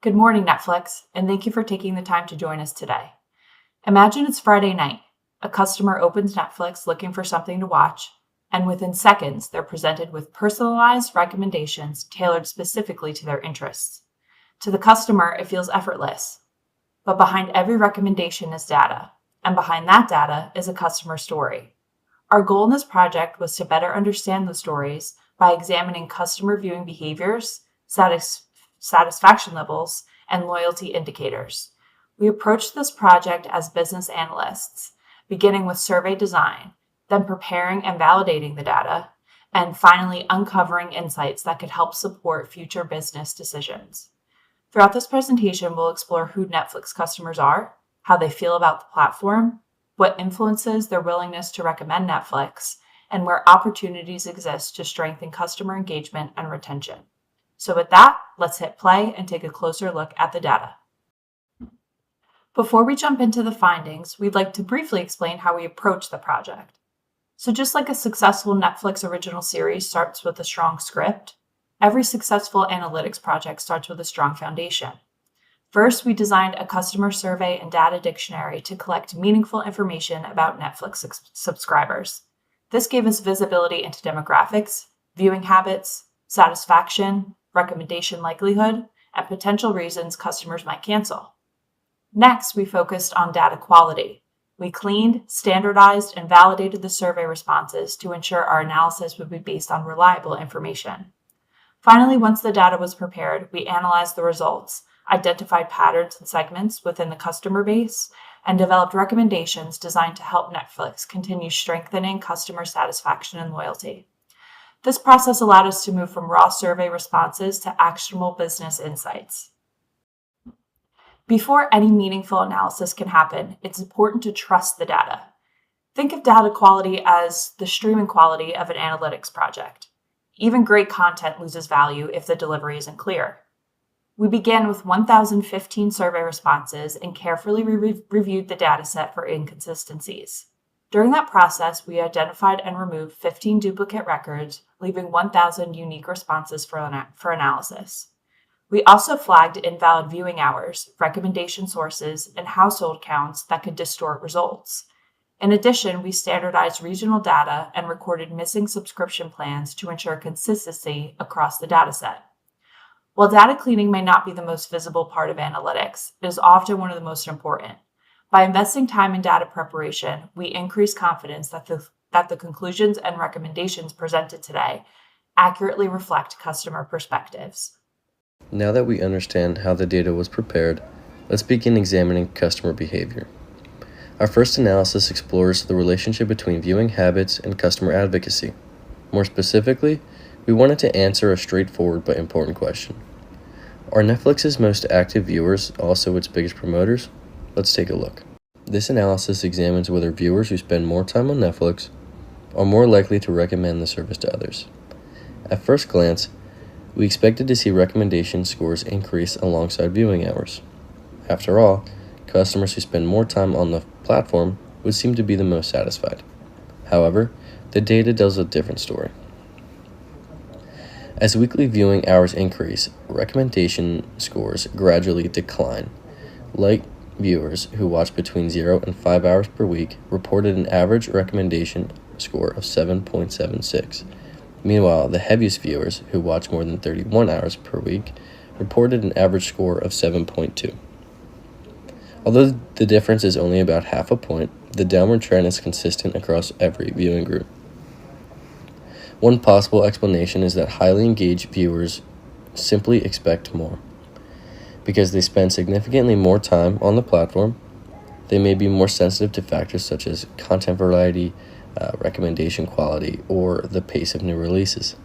Good morning, Netflix, and thank you for taking the time to join us today. Imagine it's Friday night. A customer opens Netflix looking for something to watch, and within seconds, they're presented with personalized recommendations tailored specifically to their interests. To the customer, it feels effortless. But behind every recommendation is data, and behind that data is a customer story. Our goal in this project was to better understand the stories by examining customer viewing behaviors, satisfaction levels, and loyalty indicators. We approached this project as business analysts, beginning with survey design, then preparing and validating the data, and finally uncovering insights that could help support future business decisions. Throughout this presentation, we'll explore who Netflix customers are, how they feel about the platform, what influences their willingness to recommend Netflix, and where opportunities exist to strengthen customer engagement and retention. So with that, let's hit play and take a closer look at the data. Before we jump into the findings, we'd like to briefly explain how we approach the project. So just like a successful Netflix original series starts with a strong script, every successful analytics project starts with a strong foundation. First, we designed a customer survey and data dictionary to collect meaningful information about Netflix subscribers. This gave us visibility into demographics, viewing habits, satisfaction, recommendation likelihood, and potential reasons customers might cancel. Next, we focused on data quality. We cleaned, standardized, and validated the survey responses to ensure our analysis would be based on reliable information. Finally, once the data was prepared, we analyzed the results, identified patterns and segments within the customer base, and developed recommendations designed to help Netflix continue strengthening customer satisfaction and loyalty. This process allowed us to move from raw survey responses to actionable business insights. Before any meaningful analysis can happen, it's important to trust the data. Think of data quality as the streaming quality of an analytics project. Even great content loses value if the delivery isn't clear. We began with 1,015 survey responses and carefully reviewed the dataset for inconsistencies. During that process, we identified and removed 15 duplicate records, leaving 1,000 unique responses for analysis. We also flagged invalid viewing hours, recommendation sources, and household counts that could distort results. In addition, we standardized regional data and recorded missing subscription plans to ensure consistency across the dataset. While data cleaning may not be the most visible part of analytics, it is often one of the most important. By investing time in data preparation, we increase confidence that the conclusions and recommendations presented today accurately reflect customer perspectives. Now that we understand how the data was prepared, let's begin examining customer behavior. Our first analysis explores the relationship between viewing habits and customer advocacy. More specifically, we wanted to answer a straightforward but important question. Are Netflix's most active viewers also its biggest promoters? Let's take a look. This analysis examines whether viewers who spend more time on Netflix are more likely to recommend the service to others. At first glance, we expected to see recommendation scores increase alongside viewing hours. After all, customers who spend more time on the platform would seem to be the most satisfied. However, the data tells a different story. As weekly viewing hours increase, recommendation scores gradually decline. Light viewers who watch between 0 and 5 hours per week reported an average recommendation score of 7.76. Meanwhile, the heaviest viewers, who watch more than 31 hours per week, reported an average score of 7.2. Although the difference is only about half a point, the downward trend is consistent across every viewing group. One possible explanation is that highly engaged viewers simply expect more. Because they spend significantly more time on the platform, they may be more sensitive to factors such as content variety, recommendation quality, or the pace of new releases.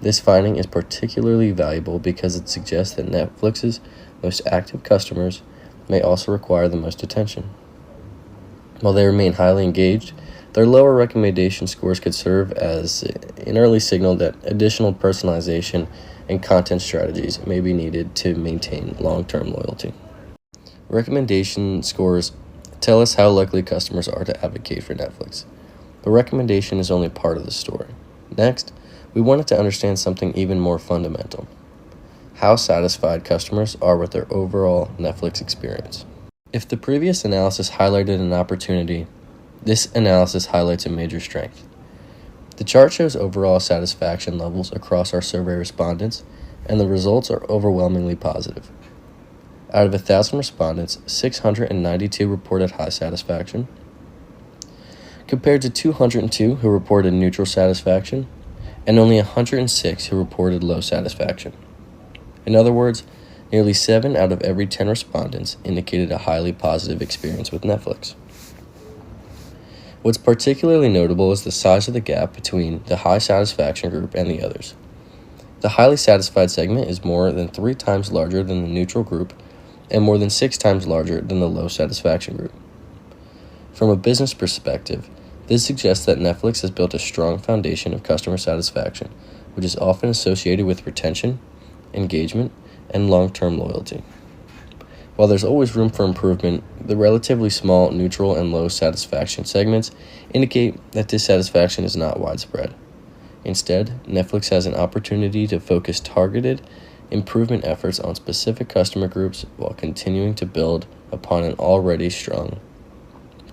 This finding is particularly valuable because it suggests that Netflix's most active customers may also require the most attention. While they remain highly engaged, their lower recommendation scores could serve as an early signal that additional personalization and content strategies may be needed to maintain long-term loyalty. Recommendation scores tell us how likely customers are to advocate for Netflix. But recommendation is only part of the story. Next, we wanted to understand something even more fundamental. how satisfied customers are with their overall Netflix experience. If the previous analysis highlighted an opportunity, this analysis highlights a major strength. The chart shows overall satisfaction levels across our survey respondents, and the results are overwhelmingly positive. Out of 1,000 respondents, 692 reported high satisfaction, compared to 202 who reported neutral satisfaction, and only 106 who reported low satisfaction. In other words, nearly 7 out of every 10 respondents indicated a highly positive experience with Netflix. What's particularly notable is the size of the gap between the high satisfaction group and the others. The highly satisfied segment is more than 3 times larger than the neutral group and more than 6 times larger than the low satisfaction group. From a business perspective, this suggests that Netflix has built a strong foundation of customer satisfaction, which is often associated with retention, engagement, and long-term loyalty. While there's always room for improvement, the relatively small neutral and low satisfaction segments indicate that dissatisfaction is not widespread. Instead, Netflix has an opportunity to focus targeted improvement efforts on specific customer groups while continuing to build upon an already strong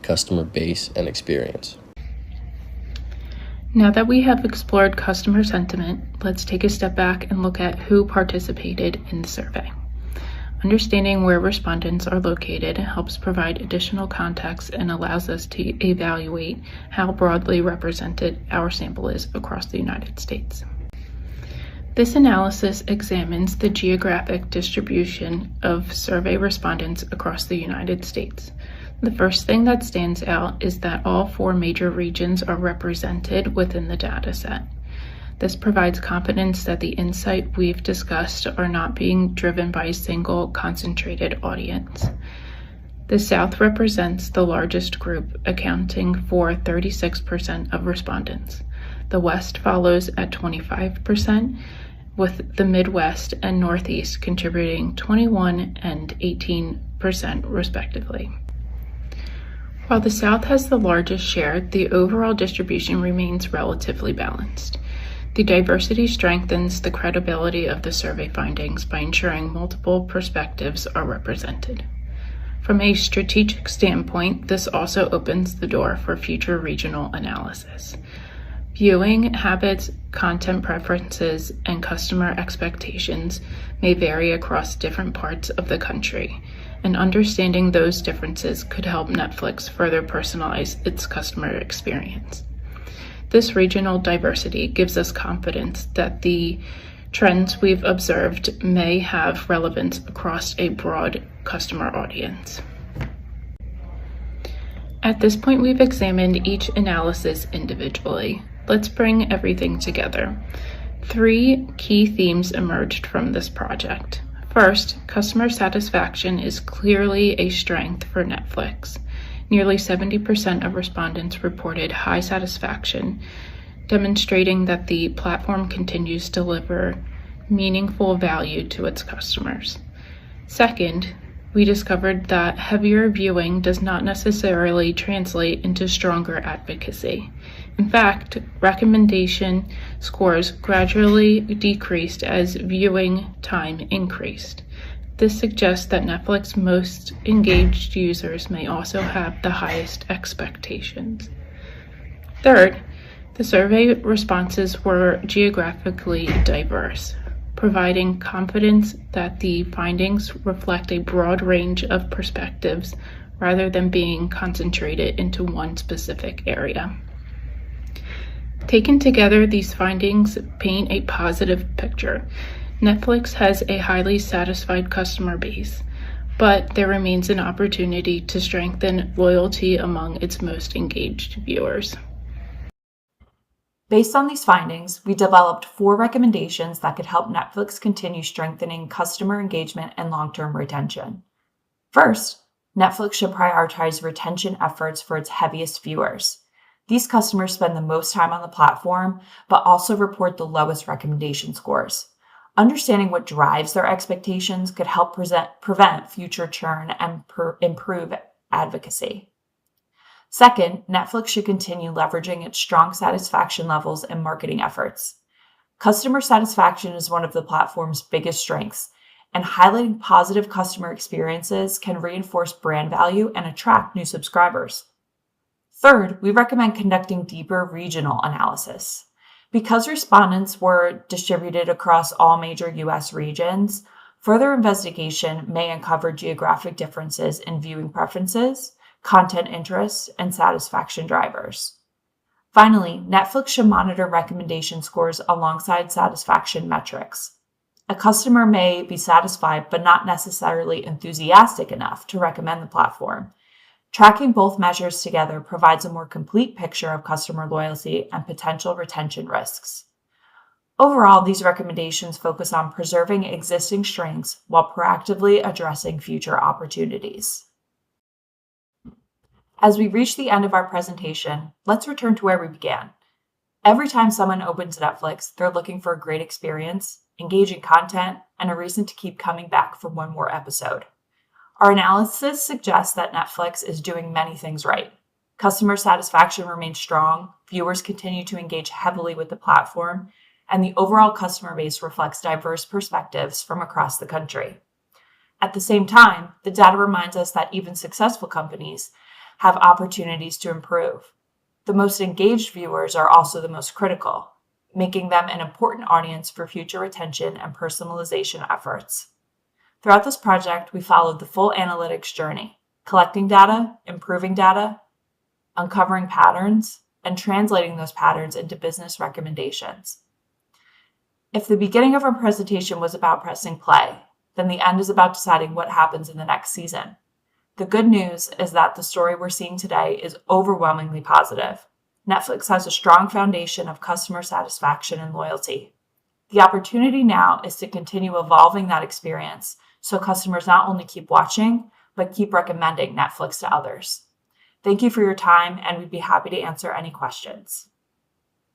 customer base and experience. Now that we have explored customer sentiment, let's take a step back and look at who participated in the survey. Understanding where respondents are located helps provide additional context and allows us to evaluate how broadly represented our sample is across the United States. This analysis examines the geographic distribution of survey respondents across the United States. The first thing that stands out is that all 4 major regions are represented within the dataset. This provides confidence that the insight we've discussed are not being driven by a single concentrated audience. The South represents the largest group, accounting for 36% of respondents. The West follows at 25%, with the Midwest and Northeast contributing 21% and 18% respectively. While the South has the largest share, the overall distribution remains relatively balanced. The diversity strengthens the credibility of the survey findings by ensuring multiple perspectives are represented. From a strategic standpoint, this also opens the door for future regional analysis. Viewing habits, content preferences, and customer expectations may vary across different parts of the country, and understanding those differences could help Netflix further personalize its customer experience. This regional diversity gives us confidence that the trends we've observed may have relevance across a broad customer audience. At this point, we've examined each analysis individually. Let's bring everything together. 3 key themes emerged from this project. First, customer satisfaction is clearly a strength for Netflix. Nearly 70% of respondents reported high satisfaction, demonstrating that the platform continues to deliver meaningful value to its customers. Second, we discovered that heavier viewing does not necessarily translate into stronger advocacy. In fact, recommendation scores gradually decreased as viewing time increased. This suggests that Netflix's most engaged users may also have the highest expectations. Third, the survey responses were geographically diverse, providing confidence that the findings reflect a broad range of perspectives rather than being concentrated into one specific area. Taken together, these findings paint a positive picture. Netflix has a highly satisfied customer base, but there remains an opportunity to strengthen loyalty among its most engaged viewers. Based on these findings, we developed 4 recommendations that could help Netflix continue strengthening customer engagement and long-term retention. First, Netflix should prioritize retention efforts for its heaviest viewers. These customers spend the most time on the platform, but also report the lowest recommendation scores. Understanding what drives their expectations could help prevent future churn and improve advocacy. Second, Netflix should continue leveraging its strong satisfaction levels and marketing efforts. Customer satisfaction is one of the platform's biggest strengths, and highlighting positive customer experiences can reinforce brand value and attract new subscribers. Third, we recommend conducting deeper regional analysis. Because respondents were distributed across all major U.S. regions, further investigation may uncover geographic differences in viewing preferences, content interests, and satisfaction drivers. Finally, Netflix should monitor recommendation scores alongside satisfaction metrics. A customer may be satisfied but not necessarily enthusiastic enough to recommend the platform. Tracking both measures together provides a more complete picture of customer loyalty and potential retention risks. Overall, these recommendations focus on preserving existing strengths while proactively addressing future opportunities. As we reach the end of our presentation, let's return to where we began. Every time someone opens Netflix, they're looking for a great experience, engaging content, and a reason to keep coming back for one more episode. Our analysis suggests that Netflix is doing many things right. Customer satisfaction remains strong, viewers continue to engage heavily with the platform, and the overall customer base reflects diverse perspectives from across the country. At the same time, the data reminds us that even successful companies have opportunities to improve. The most engaged viewers are also the most critical, making them an important audience for future retention and personalization efforts. Throughout this project, we followed the full analytics journey, collecting data, improving data, uncovering patterns, and translating those patterns into business recommendations. If the beginning of our presentation was about pressing play, then the end is about deciding what happens in the next season. The good news is that the story we're seeing today is overwhelmingly positive. Netflix has a strong foundation of customer satisfaction and loyalty. The opportunity now is to continue evolving that experience so customers not only keep watching, but keep recommending Netflix to others. Thank you for your time, and we'd be happy to answer any questions.